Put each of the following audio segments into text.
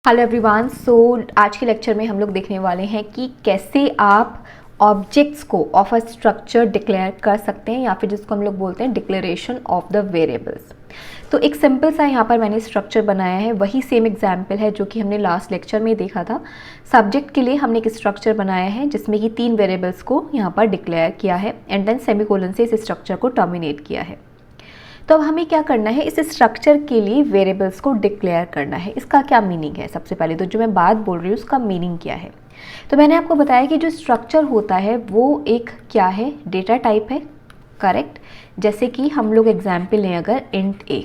Hello everyone. आज के lecture में हम लोग देखने वाले हैं कि कैसे आप ऑब्जेक्ट्स को ऑफ अ स्ट्रक्चर डिक्लेयर कर सकते हैं या फिर जिसको हम लोग बोलते हैं डिक्लेरेशन ऑफ द वेरिएबल्स। तो एक सिंपल सा यहाँ पर मैंने स्ट्रक्चर बनाया है, वही सेम एग्जाम्पल है जो कि हमने लास्ट लेक्चर में देखा था। सब्जेक्ट के लिए हमने एक स्ट्रक्चर बनाया है जिसमें कि 3 वेरिएबल्स को यहाँ पर डिक्लेयर किया है एंड देन सेमीकोलन से इस स्ट्रक्चर को टर्मिनेट किया है। तो अब हमें क्या करना है, इस स्ट्रक्चर के लिए वेरिएबल्स को डिक्लेयर करना है। इसका क्या मीनिंग है? सबसे पहले तो जो मैं बात बोल रही हूँ उसका मीनिंग क्या है। तो मैंने आपको बताया कि जो स्ट्रक्चर होता है वो एक क्या है, डेटा टाइप है, करेक्ट। जैसे कि हम लोग एग्जाम्पल लें अगर इंट ए,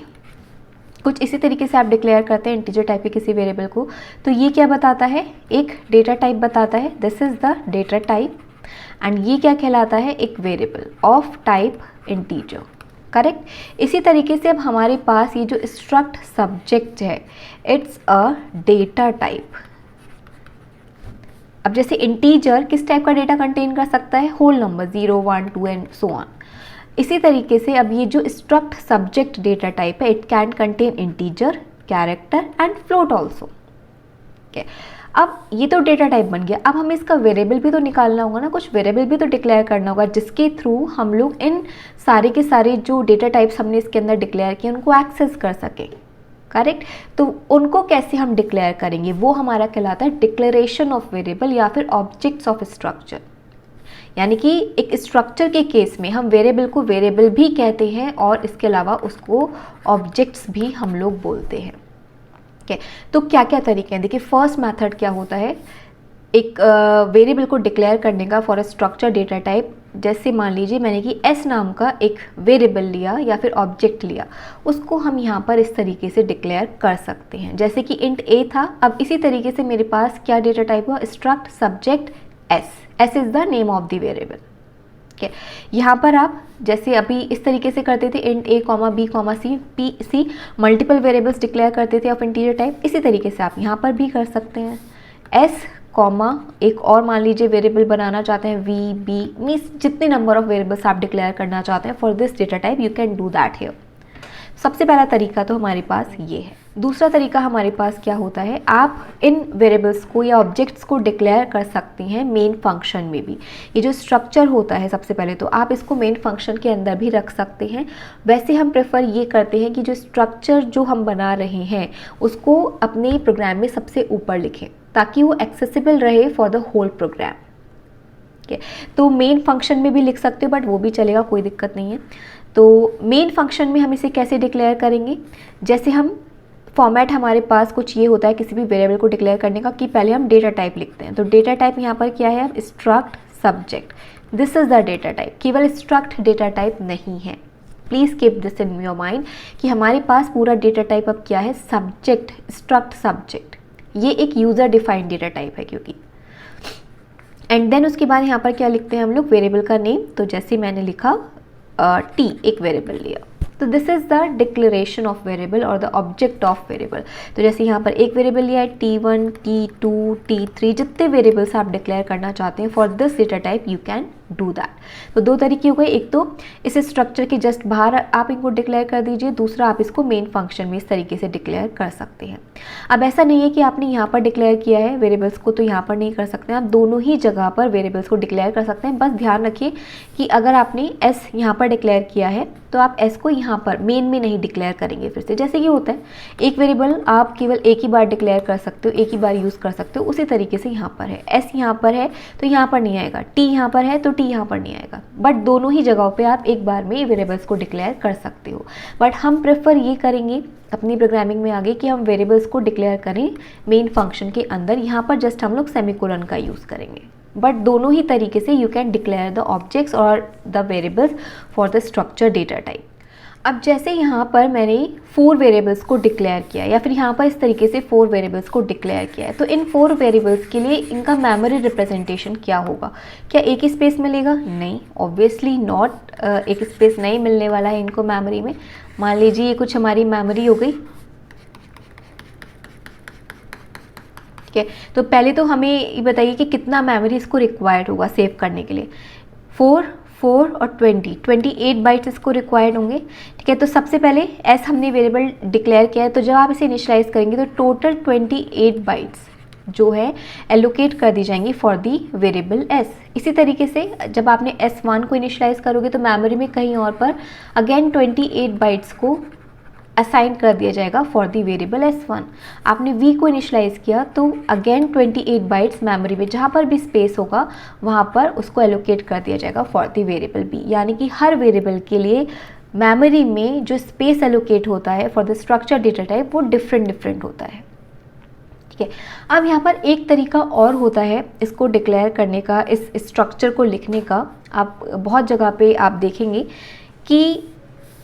कुछ इसी तरीके से आप डिक्लेयर करते हैं इंटीजर टाइप के किसी वेरिएबल को, तो ये क्या बताता है, एक डेटा टाइप बताता है, this is the data type. And ये क्या कहलाता है, एक variable of type integer, correct. इसी तरीके से अब हमारे पास ये जो स्ट्रक्ट सब्जेक्ट है, इट्स अ डेटा टाइप। अब जैसे इंटीजर किस टाइप का डेटा कंटेन कर सकता है, whole number 0 1 2 and so on. इसी तरीके से अब ये जो स्ट्रक्ट सब्जेक्ट डेटा टाइप है, it can contain integer, character and float also. अब ये तो डेटा टाइप बन गया, अब हमें इसका वेरिएबल भी तो निकालना होगा ना, कुछ वेरिएबल भी तो डिक्लेयर करना होगा जिसके थ्रू हम लोग इन सारे के सारे जो डेटा टाइप्स हमने इसके अंदर डिक्लेयर किए उनको एक्सेस कर सकें, करेक्ट। तो उनको कैसे हम डिक्लेयर करेंगे, वो हमारा कहलाता है डिक्लेरेशन ऑफ वेरिएबल या फिर ऑब्जेक्ट्स ऑफ स्ट्रक्चर। यानी कि एक स्ट्रक्चर के केस में हम वेरिएबल को वेरिएबल भी कहते हैं और इसके अलावा उसको ऑब्जेक्ट्स भी हम लोग बोलते हैं। तो क्या क्या तरीके हैं, देखिए फर्स्ट मेथड क्या होता है, एक वेरिएबल को डिक्लेयर करने का for a structure data type. जैसे मान लीजिए मैंने कि एस नाम का एक वेरिएबल लिया या फिर ऑब्जेक्ट लिया, उसको हम यहाँ पर इस तरीके से डिक्लेयर कर सकते हैं। जैसे कि इंट ए था, अब इसी तरीके से मेरे पास क्या डेटा टाइप हुआ, struct subject S, S is the name of the variable. ठीक है, यहाँ पर आप जैसे अभी इस तरीके से करते थे int a comma b comma c p c, multiple variables declare करते थे ऑफ इंटीजर टाइप, इसी तरीके से आप यहाँ पर भी कर सकते हैं। एस कॉमा एक और मान लीजिए वेरिएबल बनाना चाहते हैं वी बी, मीन्स जितने नंबर ऑफ वेरिएबल्स आप डिक्लेयर करना चाहते हैं for this data type you can do that here. सबसे पहला तरीका तो हमारे पास ये है। दूसरा तरीका हमारे पास क्या होता है, आप इन वेरिएबल्स को या ऑब्जेक्ट्स को डिक्लेयर कर सकते हैं मेन फंक्शन में भी। ये जो स्ट्रक्चर होता है सबसे पहले तो आप इसको मेन फंक्शन के अंदर भी रख सकते हैं। वैसे हम प्रेफर ये करते हैं कि जो स्ट्रक्चर जो हम बना रहे हैं उसको अपने प्रोग्राम में सबसे ऊपर लिखें ताकि वो एक्सेसिबल रहे फॉर द होल प्रोग्राम। तो मेन फंक्शन में भी लिख सकते हो बट वो भी चलेगा, कोई दिक्कत नहीं है। तो मेन फंक्शन में हम इसे कैसे डिक्लेयर करेंगे, जैसे हम फॉर्मेट हमारे पास कुछ ये होता है किसी भी वेरिएबल को डिक्लेयर करने का कि पहले हम डेटा टाइप लिखते हैं। तो डेटा टाइप यहाँ पर क्या है, struct subject, this is the data type. केवल स्ट्रक्ट डेटा टाइप नहीं है, please keep this in your mind कि हमारे पास पूरा डेटा टाइप अब क्या है, सब्जेक्ट, स्ट्रक्ट सब्जेक्ट। ये एक यूज़र डिफाइंड डेटा टाइप है क्योंकि। एंड देन उसके बाद यहाँ पर क्या लिखते हैं हम लोग, वेरिएबल का नेम। तो जैसे मैंने लिखा टी, एक वेरिएबल लिया, तो this is the declaration of variable और द ऑब्जेक्ट ऑफ वेरिएबल। तो जैसे यहाँ पर एक वेरिएबल लिया है T1 T2 T3, जितने वेरिएबल्स आप डिक्लेयर करना चाहते हैं for this data type you can do that. तो 2 तरीके हो गए, एक तो इस स्ट्रक्चर के जस्ट बाहर आप इनको डिक्लेयर कर दीजिए, दूसरा आप इसको मेन फंक्शन में इस तरीके से डिक्लेयर कर सकते हैं। अब ऐसा नहीं है कि आपने यहाँ पर डिक्लेयर किया है वेरिएबल्स को तो यहाँ पर नहीं कर सकते हैं, आप दोनों ही जगह पर वेरिएबल्स को डिक्लेयर कर सकते हैं। बस ध्यान रखिए कि अगर आपने एस यहाँ पर डिक्लेयर किया है तो आप एस को यहाँ पर मेन में नहीं डिक्लेयर करेंगे फिर से। जैसे ये होता है एक वेरिएबल आप केवल एक ही बार डिक्लेयर कर सकते हो, एक ही बार यूज़ कर सकते हो, उसी तरीके से यहाँ पर है एस यहाँ पर है तो यहाँ पर नहीं आएगा, टी यहाँ पर है तो टी यहाँ पर नहीं आएगा, बट दोनों ही जगहों पे आप एक बार में वेरिएबल्स को डिक्लेयर कर सकते हो। बट हम प्रेफर ये करेंगे अपनी प्रोग्रामिंग में आगे कि हम वेरिएबल्स को डिक्लेयर करें मेन फंक्शन के अंदर, यहाँ पर जस्ट हम लोग सेमीकोलन का यूज़ करेंगे। बट दोनों ही तरीके से you can declare the objects और the variables for the structure data type. अब जैसे यहाँ पर मैंने 4 वेरिएबल्स को डिक्लेयर किया या फिर यहाँ पर इस तरीके से 4 वेरिएबल्स को डिक्लेयर किया है, तो इन 4 वेरिएबल्स के लिए इनका मेमोरी रिप्रेजेंटेशन क्या होगा, क्या एक ही स्पेस मिलेगा? नहीं, ऑब्वियसली नॉट, एक स्पेस नहीं मिलने वाला है इनको मेमोरी में। मान लीजिए ये कुछ हमारी मेमोरी हो गई, ठीक है। तो पहले तो हमें ये बताइए कि कितना मेमोरी इसको रिक्वायर्ड होगा सेव करने के लिए। 4 4 और 28 बाइट्स इसको रिक्वायर्ड होंगे। ठीक है, तो सबसे पहले एस हमने वेरिएबल डिक्लेयर किया है, तो जब आप इसे इनिशियलाइज करेंगे तो टोटल 28 बाइट्स जो है एलोकेट कर दी जाएंगी फॉर दी वेरिएबल एस। इसी तरीके से जब आपने S1 को इनिशियलाइज करोगे तो मेमोरी में कहीं और पर अगेन 28 बाइट्स को असाइन कर दिया जाएगा फॉर दी वेरिएबल S1। आपने V को इनिशियलाइज किया तो अगेन 28 बाइट्स मेमोरी में जहाँ पर भी स्पेस होगा वहाँ पर उसको एलोकेट कर दिया जाएगा फॉर दी वेरिएबल B। यानी कि हर वेरिएबल के लिए मेमोरी में जो स्पेस एलोकेट होता है for the structure data type वो डिफरेंट होता है। ठीक है, अब यहाँ पर एक तरीका और होता है इसको डिक्लेयर करने का, इस स्ट्रक्चर को लिखने का। आप बहुत जगह पे आप देखेंगे कि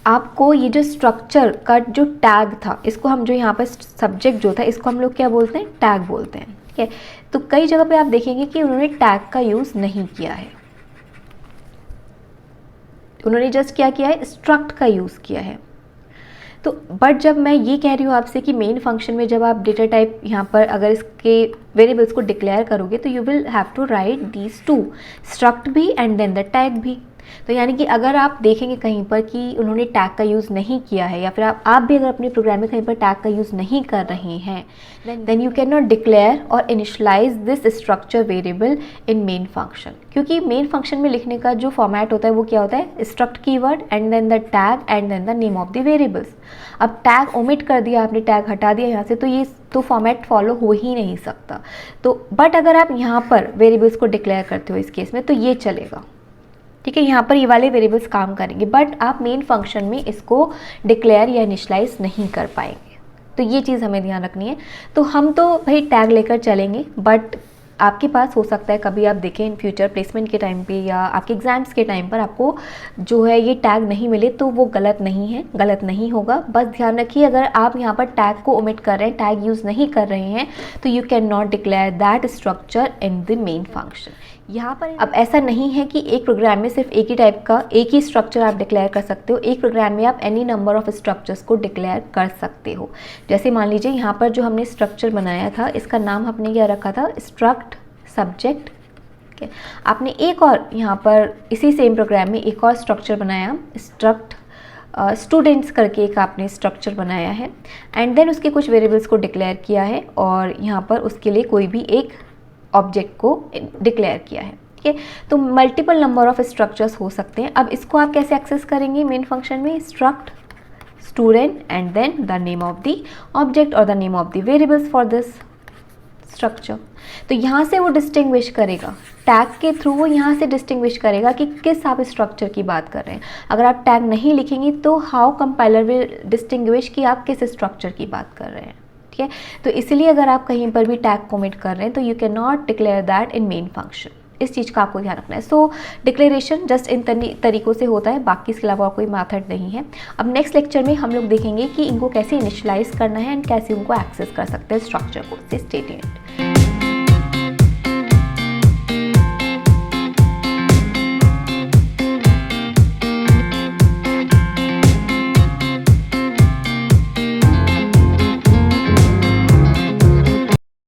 आपको ये जो स्ट्रक्चर का जो टैग था, इसको हम जो यहाँ पर सब्जेक्ट जो था इसको हम लोग क्या बोलते हैं, टैग बोलते हैं। ठीक है, तो कई जगह पे आप देखेंगे कि उन्होंने टैग का यूज़ नहीं किया है, उन्होंने जस्ट क्या किया है, स्ट्रक्ट का यूज़ किया है। तो बट जब मैं ये कह रही हूँ आपसे कि मेन फंक्शन में जब आप डेटा टाइप यहाँ पर अगर इसके वेरिएबल्स को डिक्लेयर करोगे तो you will have to write these two, struct भी एंड देन द टैग भी। तो यानी कि अगर आप देखेंगे कहीं पर कि उन्होंने टैग का यूज़ नहीं किया है या फिर आप भी अगर अपने प्रोग्राम में कहीं पर टैग का यूज़ नहीं कर रहे हैं देन यू कैन नॉट डिक्लेयर और initialize this structure variable in main function. क्योंकि मेन फंक्शन में लिखने का जो फॉर्मेट होता है वो क्या होता है, struct keyword and then the tag and then the name of the variables. अब टैग ओमिट कर दिया आपने, टैग हटा दिया यहाँ से, तो ये तो फॉर्मेट फॉलो हो ही नहीं सकता। तो बट अगर आप यहाँ पर वेरिएबल्स को डिक्लेयर करते हो इस केस में तो ये चलेगा। ठीक है, यहाँ पर ये वाले वेरिएबल्स काम करेंगे, बट आप मेन फंक्शन में इसको डिक्लेयर या इनिशियलाइज नहीं कर पाएंगे। तो ये चीज़ हमें ध्यान रखनी है। तो हम तो भाई टैग लेकर चलेंगे, बट आपके पास हो सकता है कभी आप देखें इन फ्यूचर प्लेसमेंट के टाइम पे या आपके एग्जाम्स के टाइम पर आपको जो है ये टैग नहीं मिले, तो वो गलत नहीं है, गलत नहीं होगा। बस ध्यान रखिए अगर आप यहाँ पर टैग को ओमिट कर रहे हैं, टैग यूज़ नहीं कर रहे हैं, तो यू कैन नॉट declare that structure in the main function. यहाँ पर अब ऐसा नहीं है कि एक प्रोग्राम में सिर्फ एक ही टाइप का एक ही स्ट्रक्चर आप डिक्लेयर कर सकते हो, एक प्रोग्राम में आप एनी नंबर ऑफ स्ट्रक्चर्स को डिक्लेयर कर सकते हो। जैसे मान लीजिए यहाँ पर जो हमने स्ट्रक्चर बनाया था इसका नाम हमने क्या रखा था, स्ट्रक्ट सब्जेक्ट। ठीक है, आपने एक और यहाँ पर इसी सेम प्रोग्राम में एक और स्ट्रक्चर बनाया, स्ट्रक्ट स्टूडेंट्स करके एक आपने स्ट्रक्चर बनाया है एंड देन उसके कुछ वेरिएबल्स को डिक्लेयर किया है और यहाँ पर उसके लिए कोई भी एक ऑब्जेक्ट को डिक्लेयर किया है। ठीक है, तो मल्टीपल नंबर ऑफ स्ट्रक्चर्स हो सकते हैं। अब इसको आप कैसे एक्सेस करेंगे मेन फंक्शन में, struct student and then the name of the object और the name of the variables for this structure. तो यहाँ से वो डिस्टिंग्विश करेगा, टैग के थ्रू वो यहाँ से डिस्टिंग्विश करेगा कि किस आप स्ट्रक्चर की बात कर रहे हैं। अगर आप टैग नहीं लिखेंगे तो हाउ कंपाइलर विल डिस्टिंग्विश कि आप किस स्ट्रक्चर की बात कर रहे हैं। ठीक है, तो इसलिए अगर आप कहीं पर भी टैग कमिट कर रहे हैं तो यू कैन नॉट declare that in main function. इस चीज़ का आपको ध्यान रखना है। सो डिक्लेरेशन जस्ट इन तरीक़ों से होता है, बाकी इसके अलावा कोई मेथड नहीं है। अब नेक्स्ट लेक्चर में हम लोग देखेंगे कि इनको कैसे इनिशियलाइज करना है एंड कैसे उनको एक्सेस कर सकते हैं स्ट्रक्चर को। Stay tuned.